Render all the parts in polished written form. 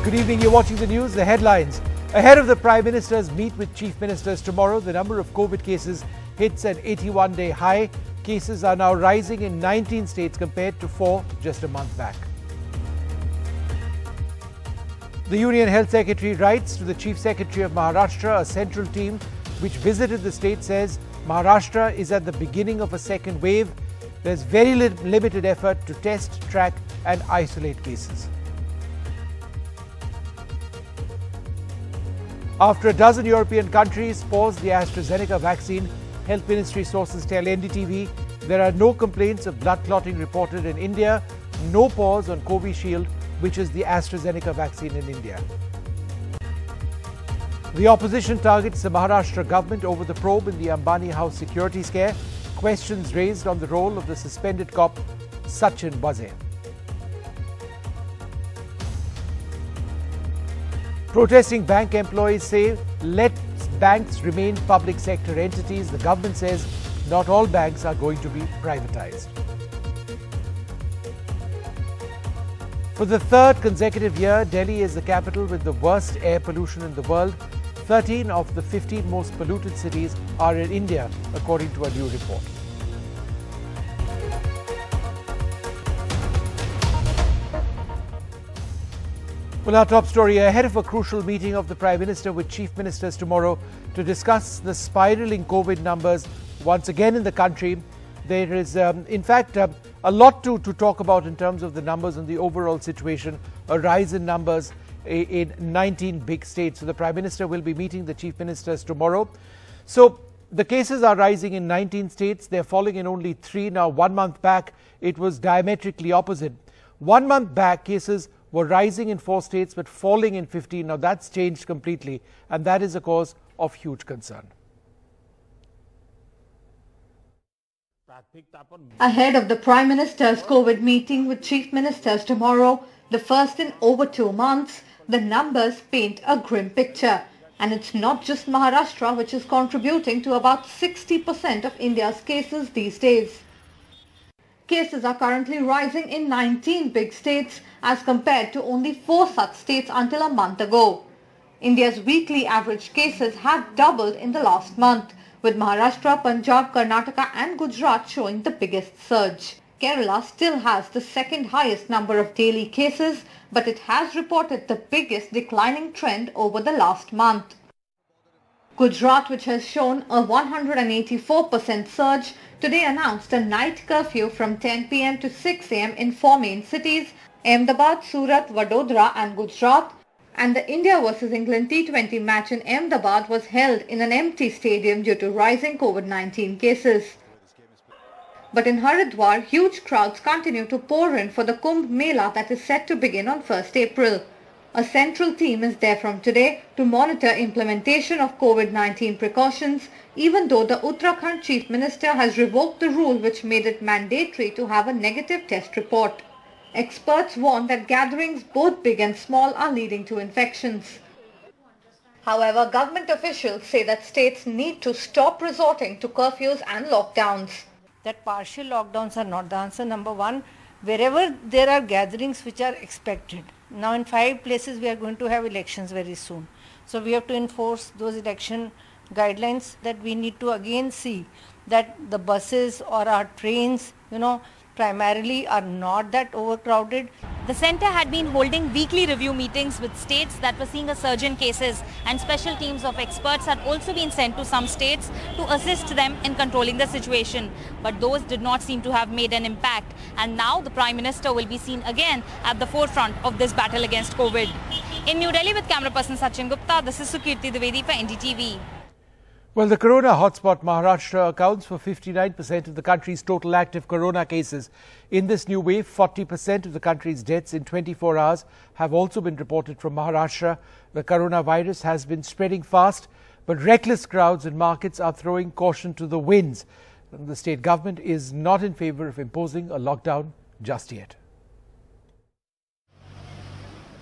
Good evening, you're watching the news. The headlines. Ahead of the Prime Minister's meet with Chief Ministers tomorrow, the number of COVID cases hits an 81-day high. Cases are now rising in 19 states compared to 4 just a month back. The Union Health Secretary writes to the Chief Secretary of Maharashtra. A central team which visited the state says Maharashtra is at the beginning of a second wave. There's very limited effort to test, track and isolate cases. After a dozen European countries paused the AstraZeneca vaccine, Health Ministry sources tell NDTV there are no complaints of blood clotting reported in India, no pause on Covishield, which is the AstraZeneca vaccine in India. The opposition targets the Maharashtra government over the probe in the Ambani House security scare. Questions raised on the role of the suspended cop Sachin Waze. Protesting bank employees say let banks remain public sector entities. The government says not all banks are going to be privatized. For the third consecutive year, Delhi is the capital with the worst air pollution in the world. 13 of the 15 most polluted cities are in India, according to a new report. Well, our top story ahead of a crucial meeting of the Prime Minister with Chief Ministers tomorrow to discuss the spiraling COVID numbers once again in the country. There is, in fact, a lot to talk about in terms of the numbers and the overall situation, a rise in numbers in 19 big states. So the Prime Minister will be meeting the Chief Ministers tomorrow. So the cases are rising in 19 states. They're falling in only 3. Now, 1 month back, it was diametrically opposite. 1 month back, cases were rising in 4 states but falling in 15. Now that's changed completely, and that is a cause of huge concern. Ahead of the Prime Minister's COVID meeting with Chief Ministers tomorrow, the first in over 2 months, the numbers paint a grim picture. And it's not just Maharashtra which is contributing to about 60% of India's cases these days. Cases are currently rising in 19 big states as compared to only 4 such states until a month ago. India's weekly average cases have doubled in the last month, with Maharashtra, Punjab, Karnataka and Gujarat showing the biggest surge. Kerala still has the second highest number of daily cases, but it has reported the biggest declining trend over the last month. Gujarat, which has shown a 184% surge, today announced a night curfew from 10 p.m. to 6 a.m. in 4 main cities, Ahmedabad, Surat, Vadodara and Gujarat, and the India vs England T20 match in Ahmedabad was held in an empty stadium due to rising COVID-19 cases. But in Haridwar, huge crowds continue to pour in for the Kumbh Mela that is set to begin on 1st April. A central team is there from today to monitor implementation of COVID-19 precautions, even though the Uttarakhand Chief Minister has revoked the rule which made it mandatory to have a negative test report. Experts warn that gatherings both big and small are leading to infections. However, government officials say that states need to stop resorting to curfews and lockdowns. That partial lockdowns are not the answer. Number one, wherever there are gatherings which are expected. Now in 5 places we are going to have elections very soon. So we have to enforce those election guidelines, that we need to again see that the buses or our trains, primarily are not that overcrowded. The centre had been holding weekly review meetings with states that were seeing a surge in cases, and special teams of experts had also been sent to some states to assist them in controlling the situation. But those did not seem to have made an impact, and now the Prime Minister will be seen again at the forefront of this battle against COVID. In New Delhi with camera person Sachin Gupta, this is Sukirti Dwivedi for NDTV. Well, the corona hotspot Maharashtra accounts for 59% of the country's total active corona cases. In this new wave, 40% of the country's deaths in 24 hours have also been reported from Maharashtra. The coronavirus has been spreading fast, but reckless crowds in markets are throwing caution to the winds. The state government is not in favor of imposing a lockdown just yet.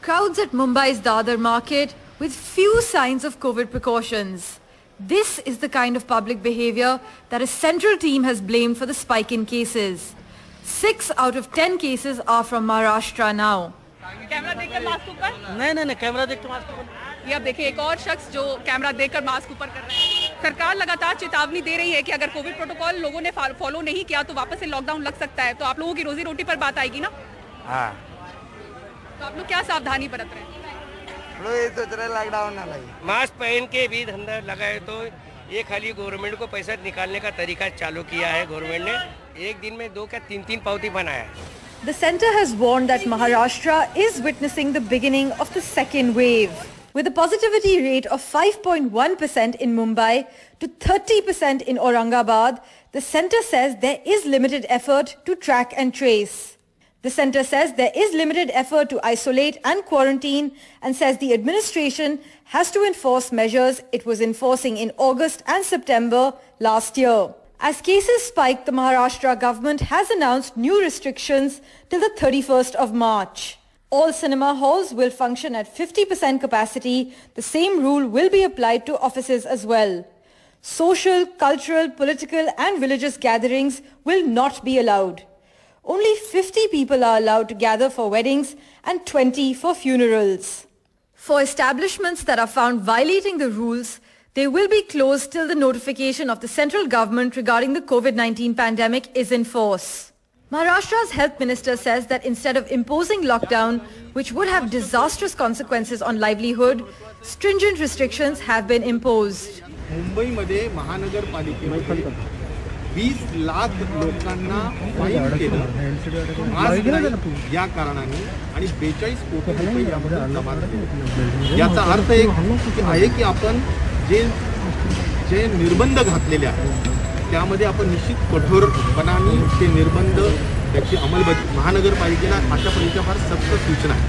Crowds at Mumbai's Dadar market with few signs of COVID precautions. This is the kind of public behavior that a central team has blamed for the spike in cases. 6 out of 10 cases are from Maharashtra now. Camera देखकर mask ऊपर? नहीं, camera देखकर mask ऊपर। ये आप देखिए एक और शख्स जो कैमरा देखकर मास्क ऊपर कर रहे हैं। सरकार लगातार चेतावनी दे रही है कि अगर कोविड प्रोटोकॉल लोगों ने फॉलो नहीं किया तो वापस से लॉकडाउन लग सकता है। तो आप लोगों की रोजी रोटी पर बात आएगी ना? हाँ। तो आप लोग क्या सावधानी बरत रहे हैं? सोच रहे लॉकडाउन ना लगे। मास्क पहन के भी धंधा लगाए तो ये खाली गवर्नमेंट को पैसा निकालने का तरीका चालू किया है। गवर्नमेंट ने एक दिन में 2 क्या 3 पावती बनाया है। The centre has warned that Maharashtra is witnessing the beginning of the second wave. With a positivity rate of 5.1% in Mumbai to 30% in Aurangabad, the centre says there is limited effort to track and trace. The centre says there is limited effort to isolate and quarantine and says the administration has to enforce measures it was enforcing in August and September last year. As cases spike, the Maharashtra government has announced new restrictions till the 31st of March. All cinema halls will function at 50% capacity. The same rule will be applied to offices as well. Social, cultural, political and religious gatherings will not be allowed. Only 50 people are allowed to gather for weddings and 20 for funerals. For establishments that are found violating the rules, they will be closed till the notification of the central government regarding the COVID-19 pandemic is in force. Maharashtra's health minister says that instead of imposing lockdown, which would have disastrous consequences on livelihood, stringent restrictions have been imposed. मुंबईमध्ये महानगरपालिकेमध्ये 20 लाख लोकांना fine केलं mask नाही या कारणाने आणि 42 कोटी रुपये यामध्ये जमा झाले। याचा अर्थ एक आहे की आपण जे निर्बंध घातलेले आहेत त्यामध्ये आपण निश्चित कठोरपणाने ते निर्बंध त्याची अंमलबजावणी महानगरपालिकेला अशा पद्धतीच्या फार सक्त सूचना आहे।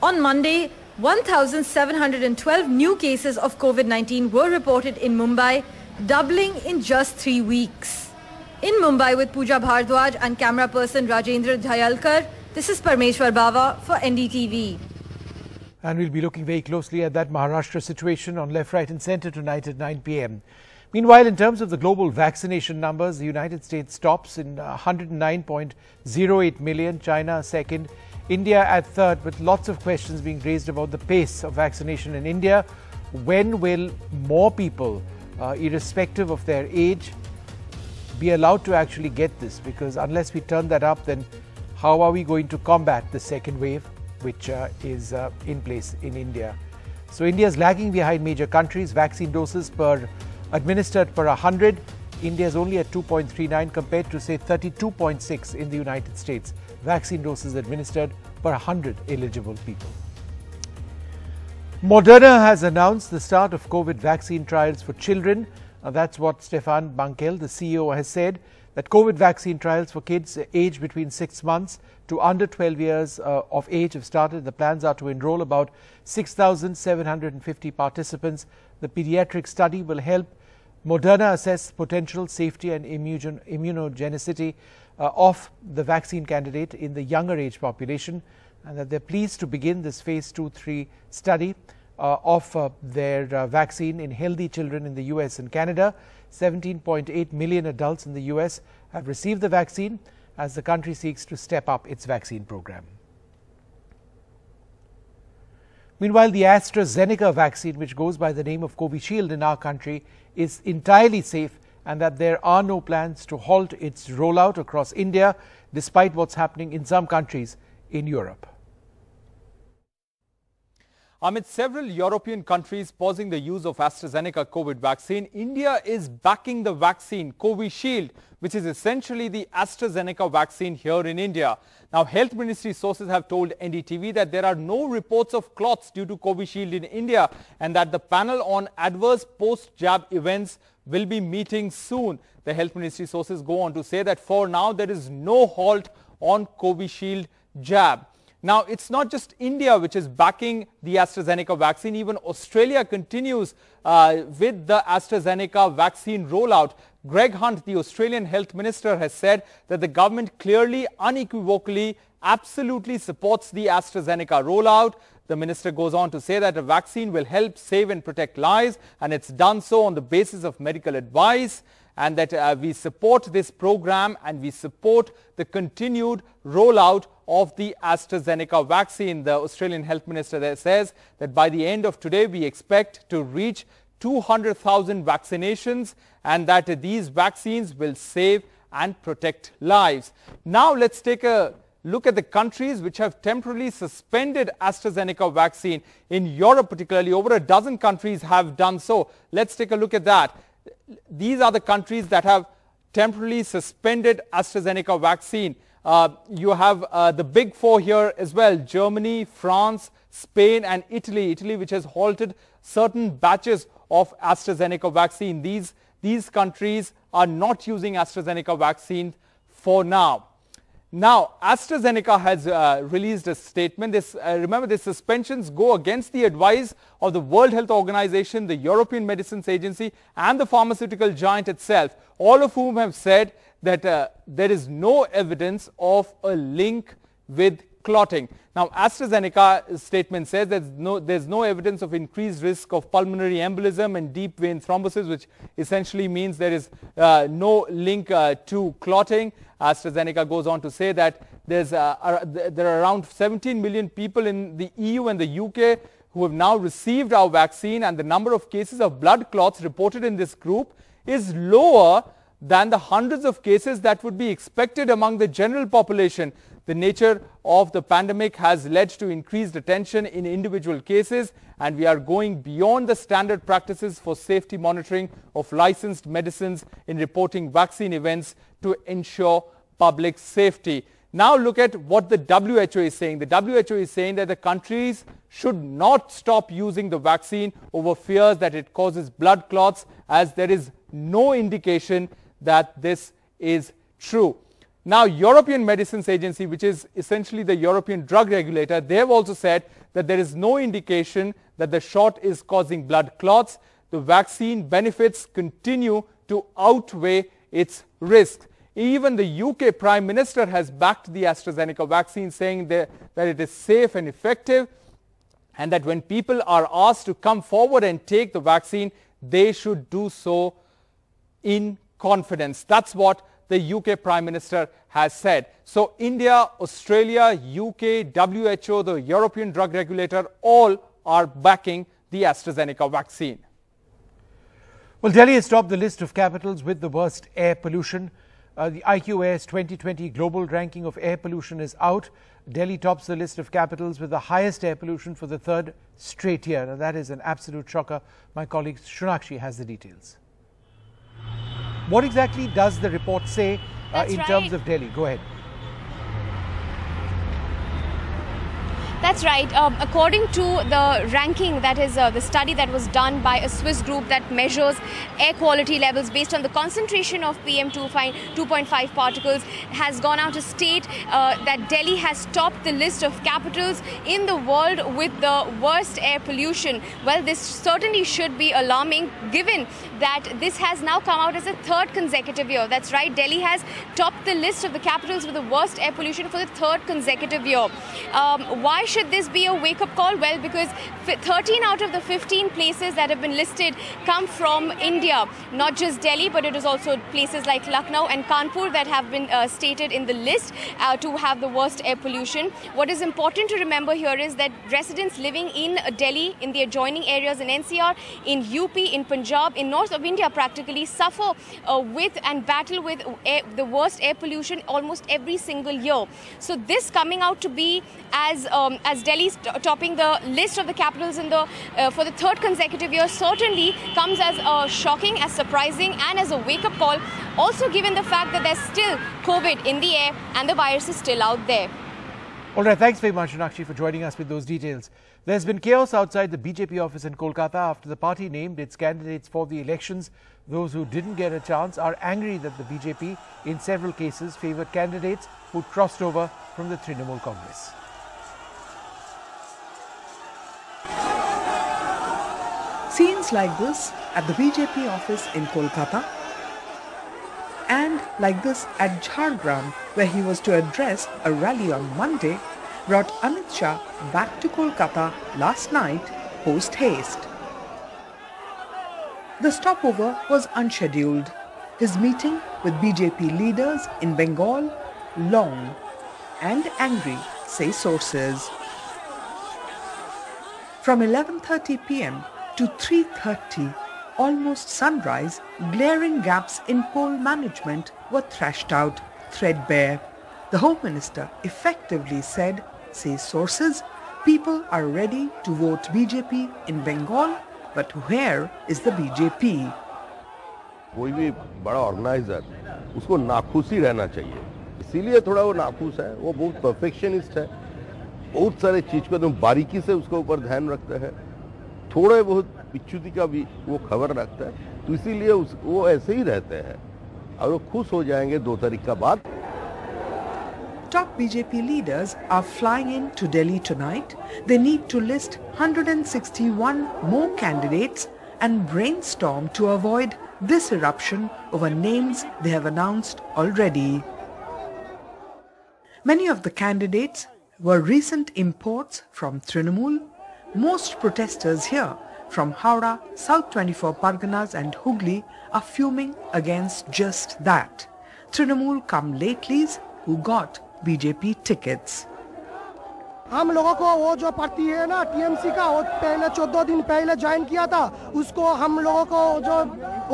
On Monday, 1,712 new cases of COVID-19 were reported in Mumbai, doubling in just 3 weeks. In Mumbai with Pooja Bhardwaj and camera person Rajendra Dhayalkar, this is Parmeshwar Bava for NDTV. And we'll be looking very closely at that Maharashtra situation on Left, Right and Centre tonight at 9 p.m. Meanwhile, in terms of the global vaccination numbers, the United States tops in 109.08 million, China second, India at third, with lots of questions being raised about the pace of vaccination in India. When will more people, irrespective of their age, be allowed to actually get this? Because unless we turn that up, then how are we going to combat the second wave, which is in place in India? So India is lagging behind major countries. Vaccine doses administered per 100. India is only at 2.39 compared to say 32.6 in the United States. Vaccine doses administered per 100 eligible people. Moderna has announced the start of COVID vaccine trials for children. That's what Stefan Bankel, the CEO, has said, that COVID vaccine trials for kids aged between 6 months to under 12 years of age have started. The plans are to enroll about 6,750 participants. The pediatric study will help Moderna assess potential safety and immunogenicity of the vaccine candidate in the younger age population, and that they're pleased to begin this phase 2-3 study of their vaccine in healthy children in the US and Canada. 17.8 million adults in the US have received the vaccine as the country seeks to step up its vaccine program. Meanwhile, the AstraZeneca vaccine, which goes by the name of Covishield in our country, is entirely safe, and that there are no plans to halt its rollout across India, despite what's happening in some countries in Europe. Amid several European countries pausing the use of AstraZeneca COVID vaccine, India is backing the vaccine Covishield, which is essentially the AstraZeneca vaccine here in India. Now, Health Ministry sources have told NDTV that there are no reports of clots due to Covishield in India, and that the panel on adverse post-jab events will be meeting soon. The Health Ministry sources go on to say that for now there is no halt on Covishield jab. Now, it's not just India which is backing the AstraZeneca vaccine. Even Australia continues with the AstraZeneca vaccine rollout. Greg Hunt, the Australian Health Minister, has said that the government clearly, unequivocally, absolutely supports the AstraZeneca rollout. The minister goes on to say that the vaccine will help save and protect lives, and it's done so on the basis of medical advice. and that we support this program and we support the continued rollout of the AstraZeneca vaccine. The Australian Health Minister there says that by the end of today we expect to reach 200,000 vaccinations and that these vaccines will save and protect lives. Now let's take a look at the countries which have temporarily suspended AstraZeneca vaccine. In Europe particularly, over a dozen countries have done so. Let's take a look at that. These are the countries that have temporarily suspended AstraZeneca vaccine. You have the big four here as well: Germany, France, Spain and Italy. Italy, which has halted certain batches of AstraZeneca vaccine. These countries are not using AstraZeneca vaccine for now. Now, AstraZeneca has released a statement. Remember, these suspensions go against the advice of the World Health Organization, the European Medicines Agency and the pharmaceutical giant itself, all of whom have said that there is no evidence of a link with clotting. Now, AstraZeneca's statement says there's no evidence of increased risk of pulmonary embolism and deep vein thrombosis, which essentially means there is no link to clotting. AstraZeneca goes on to say that there are around 17 million people in the EU and the UK who have now received our vaccine, and the number of cases of blood clots reported in this group is lower than the hundreds of cases that would be expected among the general population. The nature of the pandemic has led to increased attention in individual cases, and we are going beyond the standard practices for safety monitoring of licensed medicines in reporting vaccine events to ensure public safety. Now look at what the WHO is saying. The WHO is saying that the countries should not stop using the vaccine over fears that it causes blood clots, as there is no indication that this is true. Now, European Medicines Agency, which is essentially the European drug regulator, they have also said that there is no indication that the shot is causing blood clots. The vaccine benefits continue to outweigh its risks. Even the UK Prime Minister has backed the AstraZeneca vaccine, saying that it is safe and effective, and that when people are asked to come forward and take the vaccine, they should do so in confidence. That's what the UK Prime Minister has said. So India, Australia, UK, WHO, the European drug regulator, all are backing the AstraZeneca vaccine. Well, Delhi has topped the list of capitals with the worst air pollution. The IQAir's 2020 global ranking of air pollution is out. Delhi tops the list of capitals with the highest air pollution for the third straight year. Now, that is an absolute shocker. My colleague Shunakshi has the details. What exactly does the report say in terms of Delhi? Go ahead. That's right. According to the ranking, that is the study that was done by a Swiss group that measures air quality levels based on the concentration of PM2.5 particles, has gone out to state that Delhi has topped the list of capitals in the world with the worst air pollution. Well, this certainly should be alarming, given that this has now come out as a third consecutive year. That's right. Delhi has topped the list of the capitals with the worst air pollution for the third consecutive year. Why should this be a wake-up call? Well, because 13 out of the 15 places that have been listed come from India. Not just Delhi, but it is also places like Lucknow and Kanpur that have been stated in the list to have the worst air pollution. What is important to remember here is that residents living in Delhi, in the adjoining areas in NCR, in UP, in Punjab, in north of India practically, suffer with and battle with the worst air pollution almost every single year. So this coming out to be as Delhi's topping the list of the capitals in the for the third consecutive year certainly comes as shocking, as surprising and as a wake-up call, also given the fact that there's still COVID in the air and the virus is still out there. All right, thanks very much, Shunakshi, for joining us with those details. There's been chaos outside the BJP office in Kolkata after the party named its candidates for the elections. Those who didn't get a chance are angry that the BJP, in several cases, favoured candidates who crossed over from the Trinamool Congress. Scenes like this at the BJP office in Kolkata, and like this at Jhargram, where he was to address a rally on Monday, brought Amit Shah back to Kolkata last night post-haste. The stopover was unscheduled. His meeting with BJP leaders in Bengal, long and angry, say sources. From 11:30 p.m. to 3:30, almost sunrise, glaring gaps in poll management were thrashed out threadbare. The Home Minister effectively said, say sources, people are ready to vote BJP in Bengal, but where is the BJP? कोई भी बड़ा organiser उसको नाखुश ही रहना चाहिए, इसीलिए थोड़ा वो नाखुश है, वो बहुत परफेक्शनिस्ट है, बहुत सारे चीज को तो बारीकी से उसके ऊपर ध्यान रखता है, थोड़े बहुत विच्युति का भी वो खबर रखता है, तो इसीलिए वो ऐसे ही रहते हैं और वो खुश हो जाएंगे 2 तारीख का बाद. Top BJP leaders are flying in to Delhi tonight. They need to list 161 more candidates and brainstorm to avoid this eruption over names they have announced already. Many of the candidates were recent imports from Trinamool. Most protesters here from Howrah, South 24 Parganas and Hooghly are fuming against just that. Trinamool come latelys who got BJP tickets. हम लोगों को वो जो party है ना TMC का, वो पहले 14 दिन पहले ज्वाइन किया था, उसको हम लोगों को जो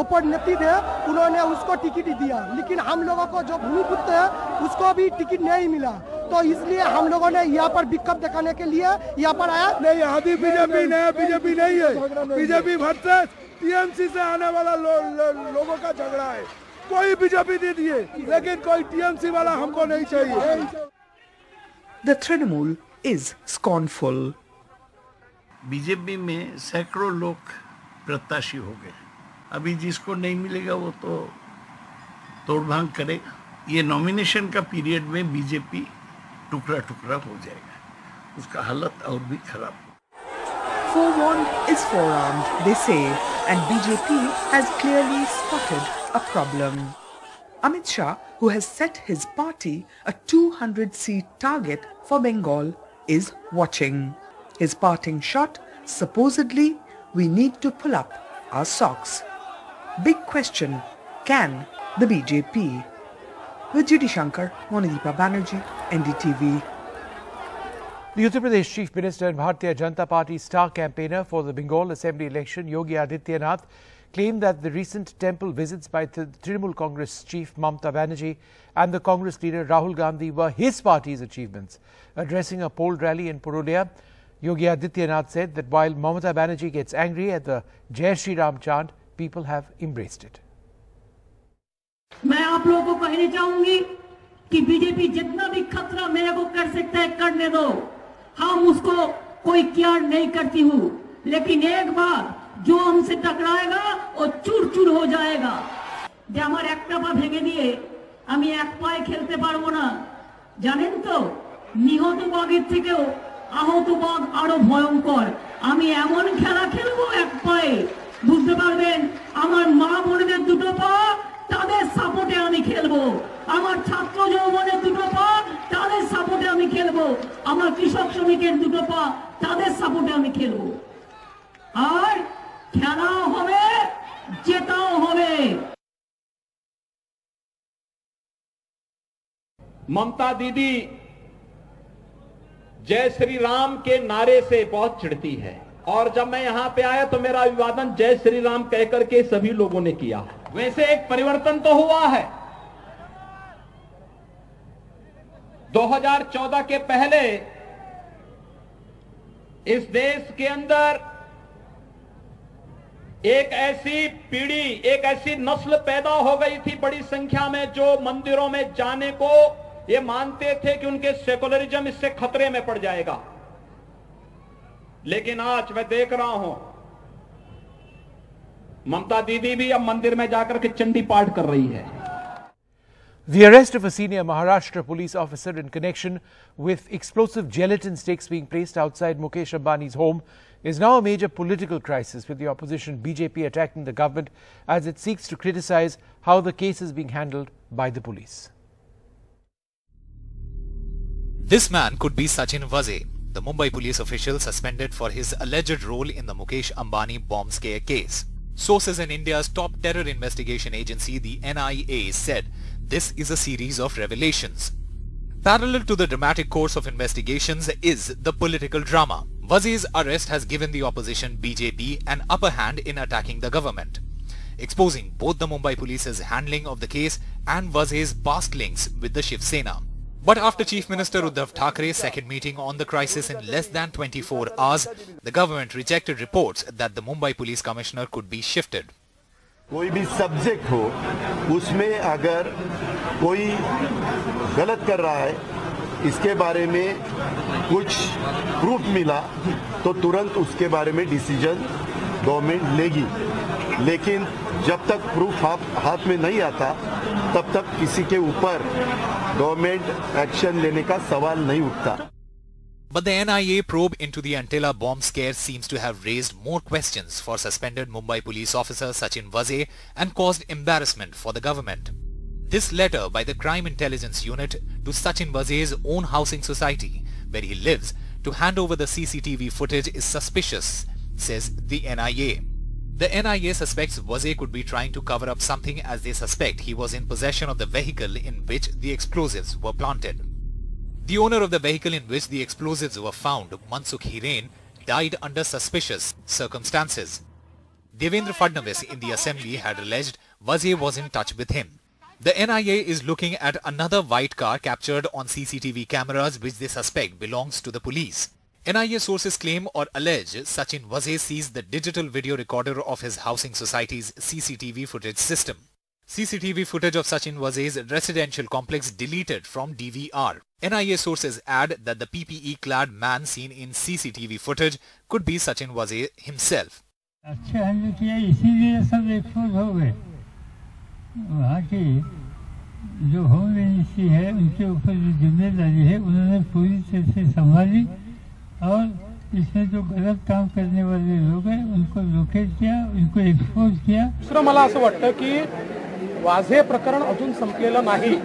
ऊपर नेत्री थे उन्होंने उसको टिकट दिया, लेकिन हम लोगों को जो भूमिपुत्र है उसको भी टिकट नहीं मिला, तो इसलिए हम लोगों ने यहाँ पर विक्षोभ दिखाने के लिए यहाँ पर आया. नहीं, यहाँ भी बीजेपी नहीं है, बीजेपी वर्सेस टीएमसी से आने वाला लोगों का झगड़ा है. कोई बीजेपी दे दिए, लेकिन कोई टीएमसी वाला हमको नहीं चाहिए. The Trinamool is scornful. BJP में सैकड़ों लोग प्रत्याशी हो गए, अभी जिसको नहीं मिलेगा वो तो तोड़भांग करेगा. ये नॉमिनेशन का पीरियड में बीजेपी टुकड़ा टुकड़ा हो जाएगा, उसका हालत और भी खराब. Forewarned is forearmed, they say, and BJP has clearly spotted a problem. Amit Shah, who has set his party a 200-seat target for Bengal, is watching. His parting shot, supposedly, we need to pull up our socks. Big question, can the BJP? With Judy Shankar, Monadeepa Banerjee, NDTV. The Uttar Pradesh Chief Minister and Bharatiya Janata Party star campaigner for the Bengal Assembly election, Yogi Adityanath, claimed that the recent temple visits by the Trinamool Congress chief Mamata Banerjee and the Congress leader Rahul Gandhi were his party's achievements. Addressing a poll rally in Purulia, Yogi Adityanath said that while Mamata Banerjee gets angry at the Jai Shri Ram chant, people have embraced it. मैं आप लोगों को कहना चाहूंगी कि BJP जितना भी खतरा मेरे को कर सकता है करने दो, हम उसको कोई केयर नहीं करती हूँ, लेकिन एक बार जो हमसे टकराएगा वो चूर चूर हो जाएगा. যে আমার একটা পা ভেঙে দিয়ে আমি এক পায়ে খেলতে পারবো না, জানেন তো নিহত বাঘের থেকেও আহত বাঘ আরো ভয়ঙ্কর. আমি এমন খেলা খেলবো এক পায়ে, বুঝতে পারবেন. আমার মা বোনদের দুটো পা তাদের সাপোর্টে আমি খেলবো, আমার ছাত্র যৌবনের দুটো পা তাদের সাপোর্টে আমি খেলবো, আমার কৃষক শ্রমিকের দুটো পা তাদের সাপোর্টে আমি খেলবো. আর খেলাও হবে, জেতাও হবে. ममता दीदी जय श्री राम के नारे से बहुत चिढ़ती है, और जब मैं यहां पे आया तो मेरा अभिवादन जय श्री राम कहकर के सभी लोगों ने किया. वैसे एक परिवर्तन तो हुआ है. 2014 के पहले इस देश के अंदर एक ऐसी पीढ़ी, एक ऐसी नस्ल पैदा हो गई थी बड़ी संख्या में, जो मंदिरों में जाने को ये मानते थे कि उनके सेकुलरिज्म इससे खतरे में पड़ जाएगा. लेकिन आज मैं देख रहा हूं ममता दीदी भी अब मंदिर में जाकर के चंडी पाठ कर रही है. The arrest of a senior Maharashtra police officer in connection with explosive gelatin sticks being placed outside Mukesh Ambani's home is now a major political crisis, with the opposition BJP attacking the government as it seeks to criticize how the case is being handled by the police. This man could be Sachin Vaze, the Mumbai police official suspended for his alleged role in the Mukesh Ambani bomb scare case. Sources in India's top terror investigation agency, the NIA, said this is a series of revelations. Parallel to the dramatic course of investigations is the political drama. Waze's arrest has given the opposition BJP an upper hand in attacking the government, exposing both the Mumbai police's handling of the case and Waze's past links with the Shiv Sena. But after Chief Minister Uddhav Thackeray's second meeting on the crisis in less than 24 hours, the government rejected reports that the Mumbai Police Commissioner could be shifted. कोई भी subject हो, उसमें अगर कोई गलत कर रहा है, इसके बारे में कुछ प्रूफ मिला, तो तुरंत उसके बारे में डिसीजन गवर्नमेंट लेगी। लेकिन जब तक प्रूफ हाथ में नहीं आता, तब तक किसी के ऊपर गवर्नमेंट एक्शन लेने का सवाल नहीं उठता। But the NIA probe into the Antilla bomb scare seems to have raised more questions for suspended Mumbai police officer Sachin Waze and caused embarrassment for the government. This letter by the Crime Intelligence Unit to Sachin Waze's own housing society, where he lives, to hand over the CCTV footage is suspicious, says the NIA. The NIA suspects Waze could be trying to cover up something, as they suspect he was in possession of the vehicle in which the explosives were planted. The owner of the vehicle in which the explosives were found, Mansukh Hiren, died under suspicious circumstances. Devendra Fadnavis in the assembly had alleged Waze was in touch with him. The NIA is looking at another white car captured on CCTV cameras which they suspect belongs to the police. NIA sources claim or allege Sachin Waze seized the digital video recorder of his housing society's CCTV footage system. CCTV footage of Sachin Waze's residential complex deleted from DVR. NIA sources add that the PPE-clad man seen in CCTV footage could be Sachin Waze himself. अच्छे हमने किया, इसीलिए सब expose हो गए। वहाँ की जो होम मिनिस्ट्री है, उनके ऊपर जो जिम्मेदारी है, उन्होंने पूरी तरह से संभाली और इसमें जो गलत काम करने वाले लोग हैं, उनको लोकेट किया, उनको एक्सपोज किया। दुसरं मला असं वाटतं की वाझे प्रकरण अजून संपलेलं नाही।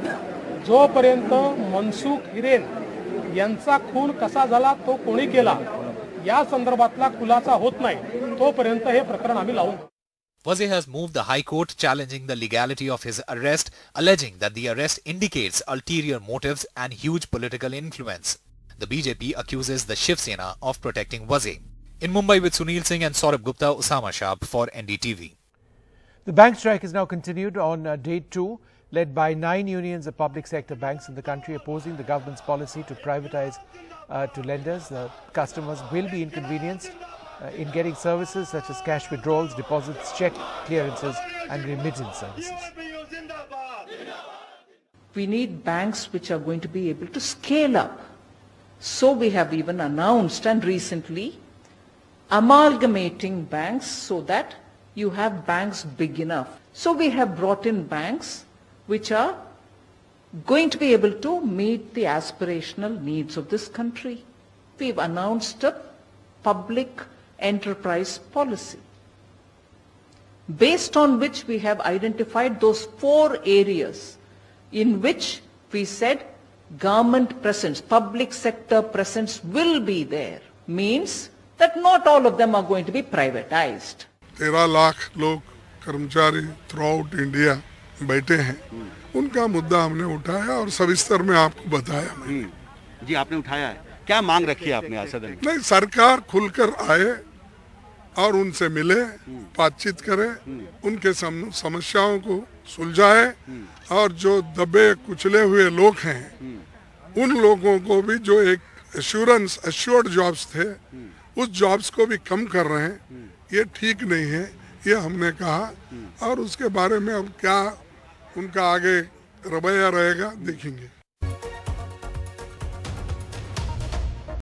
जोपर्यंत मनसुख हिरेन यांचा खून कसा झाला, तो कोणी केला, या संदर्भातला खुलासा होत नाही, तोपर्यंत हे प्रकरण आम्ही लावून देऊ। Waze has moved the High Court challenging the legality of his arrest, alleging that the arrest indicates ulterior motives and huge political influence. The BJP accuses the Shiv Sena of protecting Waze. In Mumbai with Sunil Singh and Saurabh Gupta, Usama Shab for NDTV. The bank strike is now continued on day 2, led by 9 unions of public sector banks in the country opposing the government's policy to privatize to lenders. Customers will be inconvenienced in getting services such as cash withdrawals, deposits, check clearances and remittance services. We need banks which are going to be able to scale up. So we have even announced and recently amalgamating banks so that you have banks big enough. So we have brought in banks which are going to be able to meet the aspirational needs of this country. We've announced a public enterprise policy based on which we have identified those 4 areas in which we said government presence, public sector presence will be there. Means that not all of them are going to be privatized. 13 lakh लोग कर्मचारी through out India बैठे हैं, उनका मुद्दा हमने उठाया और सविस्तर में आपको बताया। जी आपने उठाया है, क्या मांग रखी है आपने सदन में? नहीं, सरकार खुलकर आए और उनसे मिले, बातचीत करे, उनके समस्याओं को सुलझाए और जो दबे कुचले हुए लोग हैं, उन लोगों को भी जो एक एश्योर्ड जॉब्स थे, उस जॉब्स को भी कम कर रहे हैं। ये ठीक नहीं है, ये हमने कहा और उसके बारे में अब क्या उनका आगे रवैया रहेगा देखेंगे।